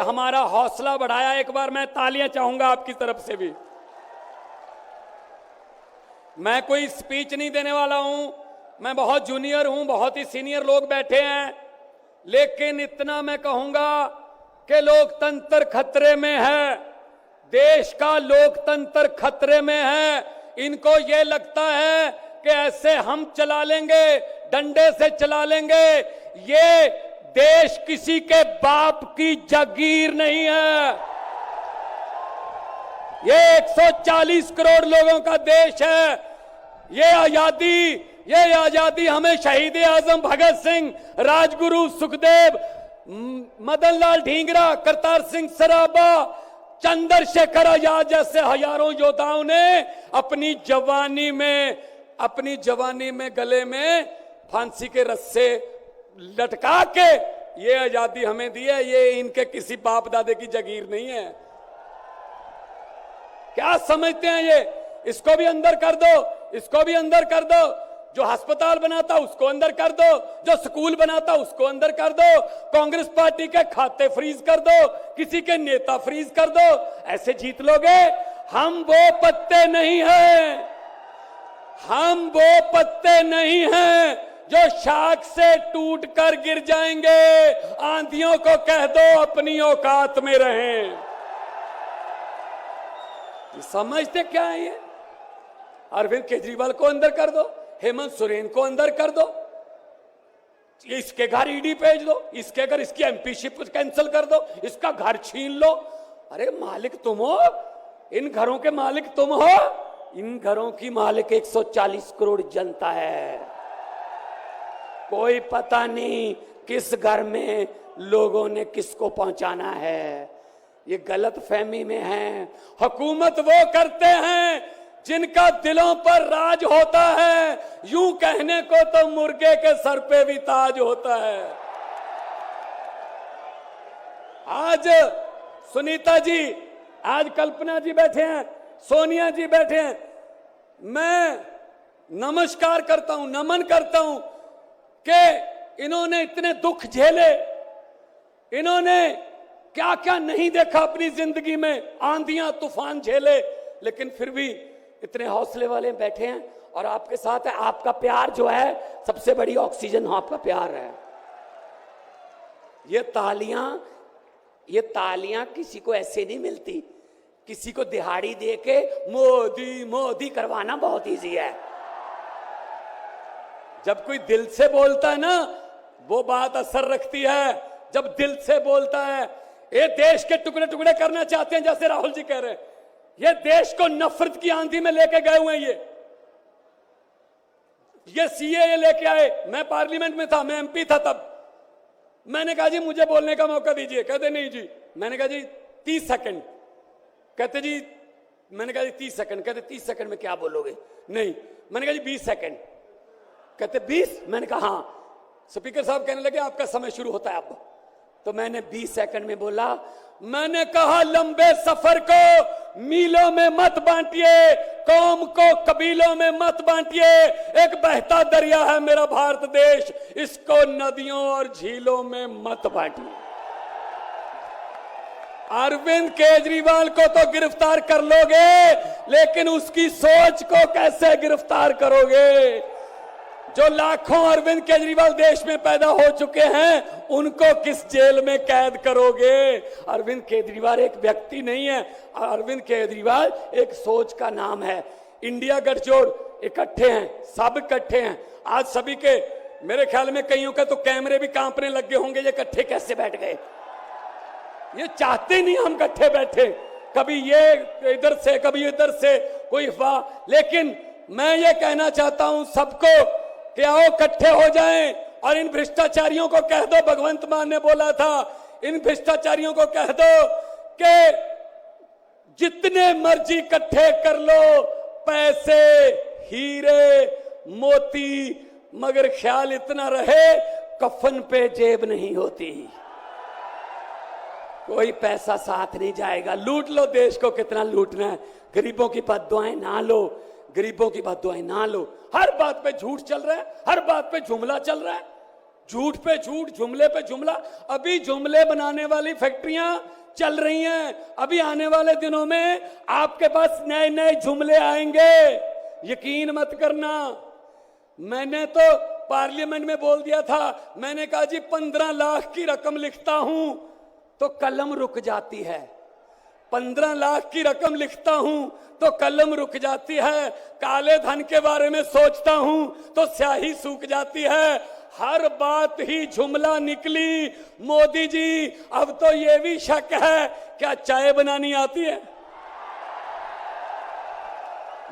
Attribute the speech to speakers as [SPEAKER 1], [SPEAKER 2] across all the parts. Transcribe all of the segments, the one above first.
[SPEAKER 1] हमारा हौसला बढ़ाया। एक बार मैं तालियां चाहूंगा आपकी तरफ से भी। मैं कोई स्पीच नहीं देने वाला हूं, मैं बहुत जूनियर हूं, बहुत ही सीनियर लोग बैठे हैं, लेकिन इतना मैं कहूंगा कि लोकतंत्र खतरे में है, देश का लोकतंत्र खतरे में है। इनको ये लगता है कि ऐसे हम चला लेंगे, डंडे से चला लेंगे। ये देश किसी के बाप की जागीर नहीं है, ये 140 करोड़ लोगों का देश है। ये आजादी हमें शहीद आजम भगत सिंह, राजगुरु सुखदेव, मदन लाल ढींगरा, करतार सिंह सराबा, चंद्रशेखर आजाद जैसे हजारों योद्धाओं ने अपनी जवानी में गले में फांसी के रस्से लटका के ये आजादी हमें दी है। ये इनके किसी बाप दादे की जागीर नहीं है। क्या समझते हैं ये? इसको भी अंदर कर दो, इसको भी अंदर कर दो। जो अस्पताल बनाता उसको अंदर कर दो, जो स्कूल बनाता उसको अंदर कर दो, कांग्रेस पार्टी के खाते फ्रीज कर दो, किसी के नेता फ्रीज कर दो। ऐसे जीत लोगे? हम वो पत्ते नहीं हैं, हम वो पत्ते नहीं हैं जो शाख से टूट कर गिर जाएंगे। आंधियों को कह दो अपनी औकात में रहें। समझते क्या है ये? अरविंद केजरीवाल को अंदर कर दो, हेमंत सोरेन को अंदर कर दो, इसके घर ईडी भेज दो, इसके घर इसकी एमपीशिप कैंसिल कर दो, इसका घर छीन लो। अरे मालिक तुम हो, इन घरों के मालिक तुम हो। इन घरों की मालिक 140 करोड़ जनता है। कोई पता नहीं किस घर में लोगों ने किसको पहुंचाना है। ये गलत फहमी में है। हुकूमत वो करते हैं जिनका दिलों पर राज होता है। यूं कहने को तो मुर्गे के सर पे भी ताज होता है। आज सुनीता जी, आज कल्पना जी बैठे हैं, सोनिया जी बैठे हैं। मैं नमस्कार करता हूं, नमन करता हूं कि इन्होंने इतने दुख झेले, इन्होंने क्या क्या नहीं देखा अपनी जिंदगी में, आंधियां तूफान झेले, लेकिन फिर भी इतने हौसले वाले बैठे हैं और आपके साथ है। आपका प्यार जो है सबसे बड़ी ऑक्सीजन आपका प्यार है। ये तालियां किसी को ऐसे नहीं मिलती। किसी को दिहाड़ी दे के मोदी मोदी करवाना बहुत इजी है। जब कोई दिल से बोलता है ना, वो बात असर रखती है। जब दिल से बोलता है, ये देश के टुकड़े टुकड़े करना चाहते हैं, जैसे राहुल जी कह रहे हैं। ये देश को नफरत की आंधी में लेके गए हुए हैं। ये सीए लेके आए। मैं पार्लियामेंट में था, मैं एमपी था तब। मैंने कहा जी मुझे बोलने का मौका दीजिए। कहते नहीं जी। मैंने कहा जी 30 सेकंड। कहते जी, मैंने कहा जी 30 सेकंड। कहते 30 सेकंड में क्या बोलोगे? नहीं। मैंने कहा जी 20 सेकंड। कहते 20? मैंने कहा हाँ। स्पीकर साहब कहने लगे आपका समय शुरू होता है अब। तो मैंने 20 सेकंड में बोला, मैंने कहा लंबे सफर को मीलों में मत बांटिए, कौम को कबीलों में मत बांटिए। एक बहता दरिया है मेरा भारत देश, इसको नदियों और झीलों में मत बांटिए। अरविंद केजरीवाल को तो गिरफ्तार कर लोगे, लेकिन उसकी सोच को कैसे गिरफ्तार करोगे? जो लाखों अरविंद केजरीवाल देश में पैदा हो चुके हैं, उनको किस जेल में कैद करोगे? अरविंद केजरीवाल एक व्यक्ति नहीं है, अरविंद केजरीवाल एक सोच का नाम है। इंडिया गठजोड़ इकट्ठे हैं, सब इकट्ठे हैं। आज सभी के, मेरे ख्याल में कईयों के तो कैमरे भी कांपने लग गए होंगे, ये इकट्ठे कैसे बैठ गए? ये चाहते नहीं हम इकट्ठे बैठे, कभी ये इधर से कभी इधर से, कोई अफवाह। लेकिन मैं ये कहना चाहता हूं सबको कि आओ इकट्ठे हो जाएं और इन भ्रष्टाचारियों को कह दो, भगवंत मान ने बोला था, इन भ्रष्टाचारियों को कह दो कि जितने मर्जी इकट्ठे कर लो पैसे, हीरे, मोती, मगर ख्याल इतना रहे कफन पे जेब नहीं होती। कोई पैसा साथ नहीं जाएगा। लूट लो देश को, कितना लूटना है। गरीबों की बद्दुआएं ना लो, गरीबों की बद्दुआएं ना लो। हर बात पे झूठ चल रहा है, हर बात पे जुमला चल रहा है। झूठ पे झूठ, जुमले पे जुमला। अभी जुमले बनाने वाली फैक्ट्रियां चल रही हैं। अभी आने वाले दिनों में आपके पास नए नए जुमले आएंगे, यकीन मत करना। मैंने तो पार्लियामेंट में बोल दिया था, मैंने कहा जी 15 लाख की रकम लिखता हूं तो कलम रुक जाती है, 15 लाख की रकम लिखता हूं तो कलम रुक जाती है। काले धन के बारे में सोचता हूं तो स्याही सूख जाती है। हर बात ही जुमला निकली। मोदी जी, अब तो ये भी शक है, क्या चाय बनानी आती है?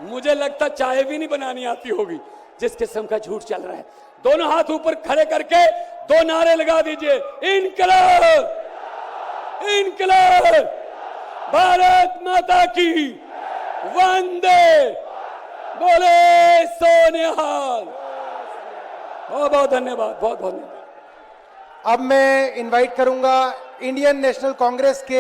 [SPEAKER 1] मुझे लगता चाय भी नहीं बनानी आती होगी, जिस किस्म का झूठ चल रहा है। दोनों हाथ ऊपर खड़े करके 2 नारे लगा दीजिए, इनकलाब, इनकलाब, भारत माता की, वंदे, बोले सोनिहाल। बहुत बहुत धन्यवाद, बहुत बहुत धन्यवाद।
[SPEAKER 2] अब मैं इनवाइट करूंगा इंडियन नेशनल कांग्रेस के